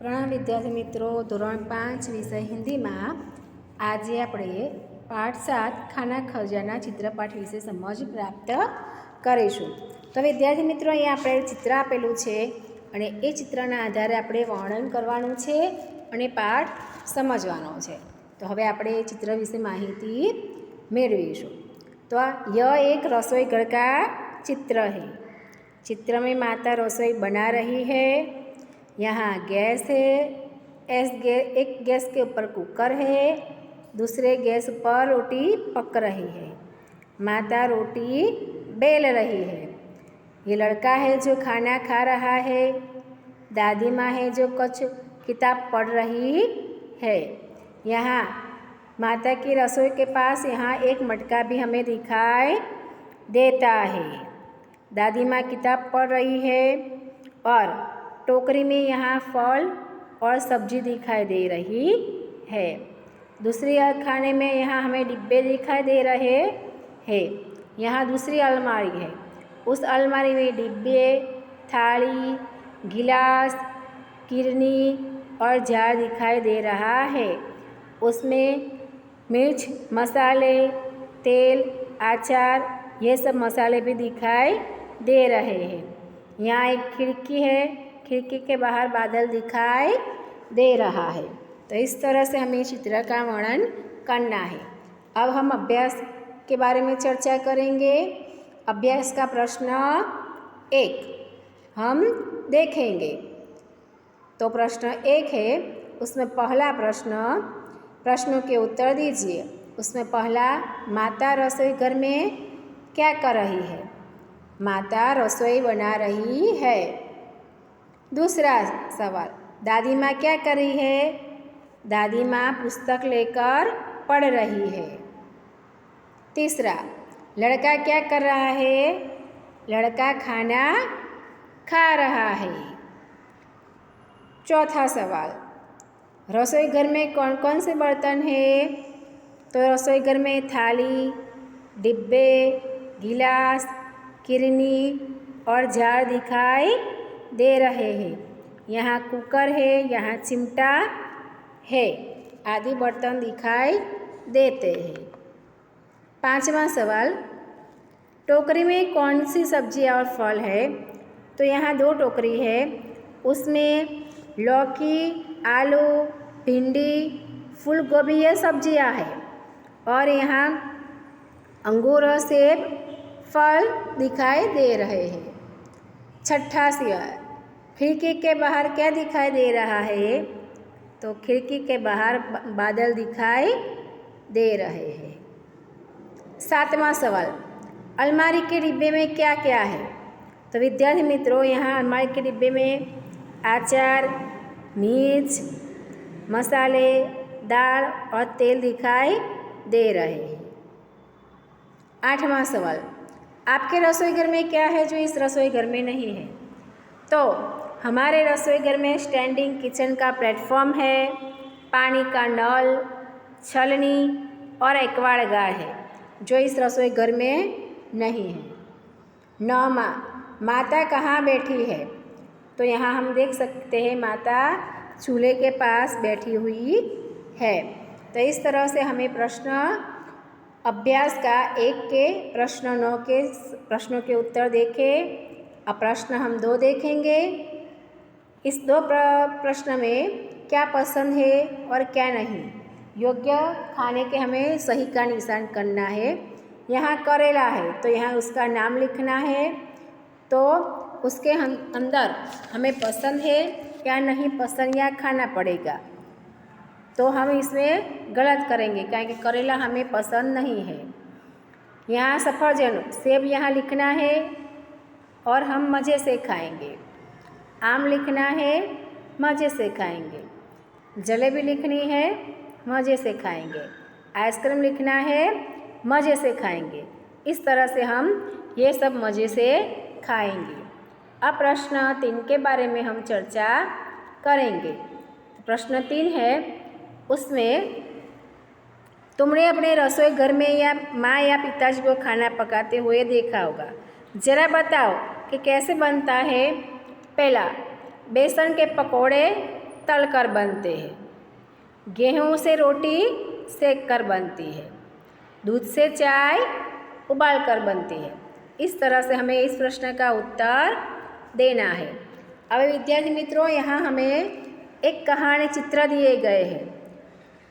प्रणाम विद्यार्थी मित्रों, धोरण 5 विषय हिंदी में आज આપણે पाठ 7 खाना खजाना चित्रपाठ विषे समझ प्राप्त करीशुं। तो विद्यार्थी मित्रों, अहीं આપણે चित्र आपेલું છે અને એ चित्रना आधारे આપણે વર્ણન કરવાનું છે અને પાઠ સમજવાનો છે। तो હવે આપણે એ चित्र विषे माहिती મેળવીશું। तो यह एक रसोई घर का चित्र है। चित्र में माता रसोई बना रही है। यहाँ गैस है। एक गैस के ऊपर कुकर है, दूसरे गैस पर रोटी पक रही है। माता रोटी बेल रही है। ये लड़का है जो खाना खा रहा है। दादी माँ है जो कुछ किताब पढ़ रही है। यहाँ माता की रसोई के पास यहाँ एक मटका भी हमें दिखाई देता है। दादी माँ किताब पढ़ रही है और टोकरी में यहाँ फल और सब्जी दिखाई दे रही है। दूसरी खाने में यहाँ हमें डिब्बे दिखाई दे रहे हैं। यहाँ दूसरी अलमारी है। उस अलमारी में डिब्बे, थाली, गिलास, किरनी और जार दिखाई दे रहा है। उसमें मिर्च, मसाले, तेल, अचार ये सब मसाले भी दिखाई दे रहे हैं। यहाँ एक खिड़की है। खिड़की के बाहर बादल दिखाई दे रहा है। तो इस तरह से हमें चित्र का वर्णन करना है। अब हम अभ्यास के बारे में चर्चा करेंगे। अभ्यास का प्रश्न 1 हम देखेंगे। तो प्रश्न 1 है, उसमें पहला प्रश्नों के उत्तर दीजिए। उसमें पहला, माता रसोई घर में क्या कर रही है? माता रसोई बना रही है। दूसरा सवाल, दादी माँ क्या कर रही है? दादी माँ पुस्तक लेकर पढ़ रही है। तीसरा, लड़का क्या कर रहा है? लड़का खाना खा रहा है। चौथा सवाल, रसोई घर में कौन कौन से बर्तन हैं? तो रसोई घर में थाली, डिब्बे, गिलास, किरनी और जार दिखाई दे रहे हैं। यहाँ कुकर है, यहाँ चिमटा है, आदि बर्तन दिखाई देते हैं। पांचवा सवाल, टोकरी में कौन सी सब्जी और फल है? तो यहाँ 2 टोकरी है। उसमें लौकी, आलू, भिंडी, फूल गोभी ये सब्जियाँ हैं और यहाँ अंगूर और सेब फल दिखाई दे रहे हैं। छठा सवाल, खिड़की के बाहर क्या दिखाई दे रहा है? तो खिड़की के बाहर बादल दिखाई दे रहे हैं। सातवां सवाल, अलमारी के डिब्बे में क्या क्या है? तो विद्यार्थी मित्रों, यहाँ अलमारी के डिब्बे में अचार, मिर्च, मसाले, दाल और तेल दिखाई दे रहे हैं। आठवां सवाल, आपके रसोई घर में क्या है जो इस रसोई घर में नहीं है? तो हमारे रसोई घर में स्टैंडिंग किचन का प्लेटफॉर्म है, पानी का नल, छलनी और एक्वागार्ड है जो इस रसोई घर में नहीं है। 9वां, माता कहाँ बैठी है? तो यहाँ हम देख सकते हैं माता चूल्हे के पास बैठी हुई है। तो इस तरह से हमें प्रश्न अभ्यास का 1 के प्रश्न 9 के प्रश्नों के उत्तर देखें। अब प्रश्न हम 2 देखेंगे। इस 2 प्रश्न में क्या पसंद है और क्या नहीं, योग्य खाने के हमें सही का निशान करना है। यहाँ करेला है तो यहाँ उसका नाम लिखना है। तो उसके अंदर हमें पसंद है या नहीं पसंद या खाना पड़ेगा। तो हम इसमें गलत करेंगे क्योंकि करेला हमें पसंद नहीं है। यहाँ सफरजन, सेब यहाँ लिखना है और हम मज़े से खाएंगे। आम लिखना है, मज़े से खाएंगे। जलेबी लिखनी है, मज़े से खाएंगे। आइसक्रीम लिखना है, मज़े से खाएंगे। इस तरह से हम ये सब मज़े से खाएंगे। अब प्रश्न 3 के बारे में हम चर्चा करेंगे। प्रश्न 3 है, उसमें तुमने अपने रसोई घर में या माँ या पिताजी को खाना पकाते हुए देखा होगा। ज़रा बताओ कि कैसे बनता है। पहला, बेसन के पकोड़े तलकर बनते हैं, गेहूँ से रोटी सेक कर बनती है, दूध से चाय उबाल कर बनती है। इस तरह से हमें इस प्रश्न का उत्तर देना है। अब विद्यार्थी मित्रों, यहाँ हमें एक कहानी चित्र दिए गए हैं।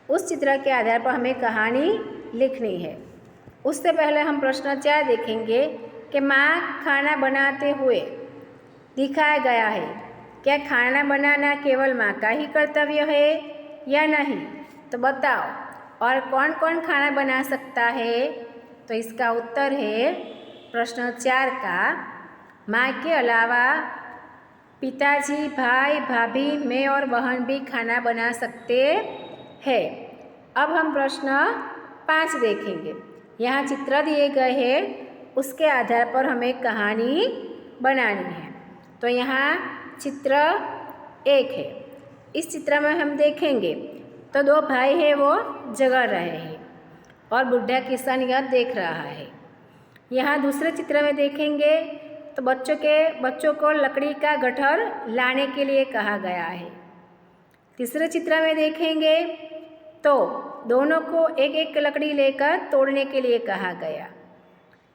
उस चित्र के आधार पर हमें कहानी लिखनी है। उससे पहले हम प्रश्न 4 देखेंगे कि माँ खाना बनाते हुए दिखाया गया है। क्या खाना बनाना केवल माँ का ही कर्तव्य है या नहीं? तो बताओ, और कौन कौन खाना बना सकता है? तो इसका उत्तर है प्रश्न 4 का, माँ के अलावा पिताजी, भाई, भाभी, मैं और बहन भी खाना बना सकते हैं। अब हम प्रश्न 5 देखेंगे। यहाँ चित्र दिए गए हैं, उसके आधार पर हमें कहानी बनानी है। तो यहाँ चित्र 1 है। इस चित्र में हम देखेंगे तो 2 भाई हैं, वो जगा रहे हैं और बुढ़ा किसान यह देख रहा है। यहाँ दूसरे चित्र में देखेंगे तो बच्चों को लकड़ी का गट्ठर लाने के लिए कहा गया है। तीसरे चित्र में देखेंगे तो दोनों को एक एक लकड़ी लेकर तोड़ने के लिए कहा गया।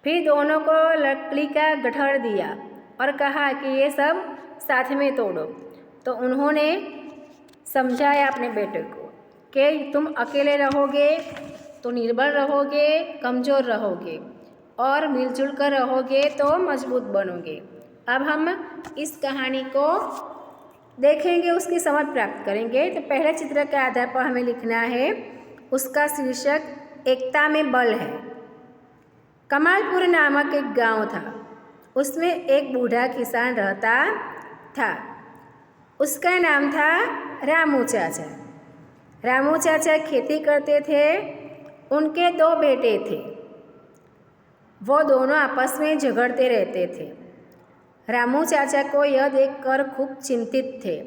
फिर दोनों को लकड़ी का गट्ठर दिया और कहा कि ये सब साथ में तोड़ो। तो उन्होंने समझाया अपने बेटे को कि तुम अकेले रहोगे तो निर्बल रहोगे, कमज़ोर रहोगे, और मिलजुल कर रहोगे तो मजबूत बनोगे। अब हम इस कहानी को देखेंगे, उसकी समझ प्राप्त करेंगे। तो पहले चित्र के आधार पर हमें लिखना है, उसका शीर्षक एकता में बल है। कमालपुर नामक एक गांव था, उसमें एक बूढ़ा किसान रहता था। उसका नाम था रामू चाचा। रामू चाचा खेती करते थे। उनके 2 बेटे थे, वो दोनों आपस में झगड़ते रहते थे। रामू चाचा को यह देखकर खूब चिंतित थे।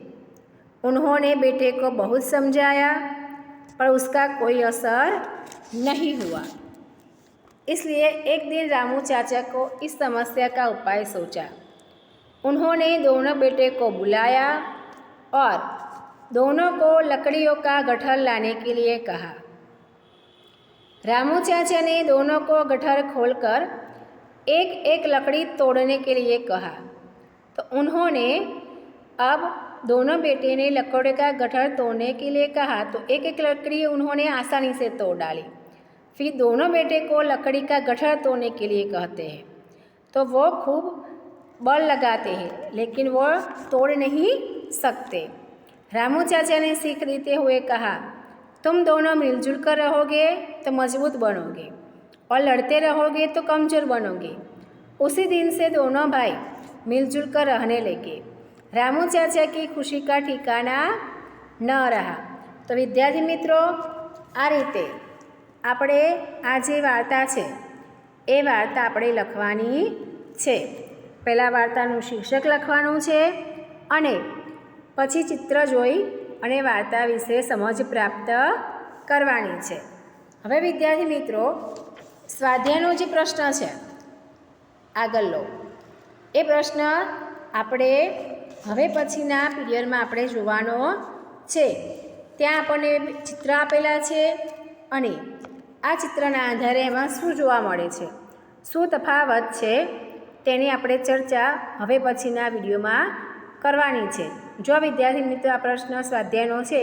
उन्होंने बेटे को बहुत समझाया पर उसका कोई असर नहीं हुआ। इसलिए एक दिन रामू चाचा को इस समस्या का उपाय सोचा। उन्होंने दोनों बेटे को बुलाया और दोनों को लकड़ियों का गट्ठर लाने के लिए कहा। रामू चाचा ने दोनों को गट्ठर खोलकर एक एक लकड़ी तोड़ने के लिए कहा। तो उन्होंने अब दोनों बेटे ने लकड़ी का गट्ठर तोड़ने के लिए कहा तो एक एक लकड़ी उन्होंने आसानी से तोड़ डाली। फिर दोनों बेटे को लकड़ी का गट्ठर तोड़ने के लिए कहते हैं तो वो खूब बल लगाते हैं, लेकिन वो तोड़ नहीं सकते। रामू चाचा ने सीख देते हुए कहा, तुम दोनों मिलजुल कर रहोगे तो मजबूत बनोगे और लड़ते रहोगे तो कमज़ोर बनोगे। उसी दिन से दोनों भाई मिलजुल कर रहने लगे। रामू चाचा की खुशी का ठिकाना न रहा। तो विद्यार्थी मित्रों, आ रीते આપણે આ જે વાર્તા છે એ વાર્તા આપણે લખવાની છે। પહેલાં વાર્તાનું શીર્ષક લખવાનું છે અને પછી ચિત્ર જોઈ અને વાર્તા વિશે સમજ પ્રાપ્ત કરવાની છે। હવે વિદ્યાર્થી મિત્રો, સ્વાધ્યાયનો જે પ્રશ્ન છે આગળનો, એ પ્રશ્ન આપણે હવે પછીના પીરિયડમાં આપણે જોવાનો છે। ત્યાં આપણને ચિત્ર આપેલા છે અને આ ચિત્રના આધારે એમાં શું જોવા મળે છે, શું તફાવત છે, તેની આપણે ચર્ચા હવે પછીના વિડીયોમાં કરવાની છે। જો વિદ્યાર્થી મિત્રો આ પ્રશ્ન સ્વાધ્યાયનો છે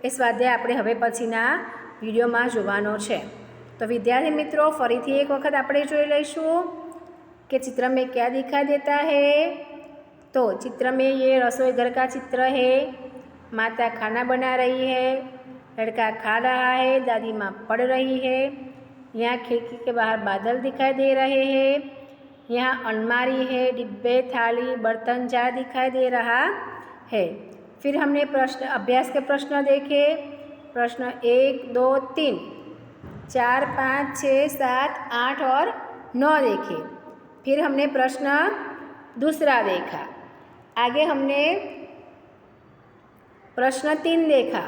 એ સ્વાધ્યાય આપણે હવે પછીના વિડીયોમાં જોવાનો છે। તો વિદ્યાર્થી મિત્રો, ફરીથી એક વખત આપણે જોઈ લઈશું कि चित्र में क्या दिखाई देता है। तो चित्र में ये रसोई घर का चित्र है। माता खाना बना रही है, लड़का खा रहा है, दादी माँ पढ़ रही है। यहाँ खिड़की के बाहर बादल दिखाई दे रहे हैं। यहाँ अलमारी है, डिब्बे, थाली, बर्तन, जार दिखाई दे रहा है। फिर हमने प्रश्न अभ्यास के प्रश्न देखे। प्रश्न 1, 2, 3, 4, 5, 6, 7, 8 और 9 देखे। फिर हमने प्रश्न दूसरा देखा। आगे हमने प्रश्न 3 देखा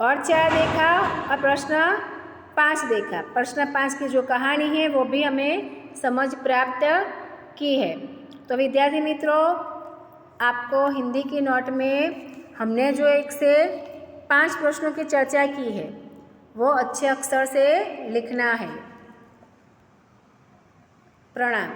और 4 देखा और प्रश्न 5 देखा। प्रश्न 5 की जो कहानी है वो भी हमें समझ प्राप्त की है। तो विद्यार्थी मित्रों, आपको हिंदी की नोट में हमने जो 1 से 5 प्रश्नों की चर्चा की है वो अच्छे अक्षर से लिखना है। प्रणाम।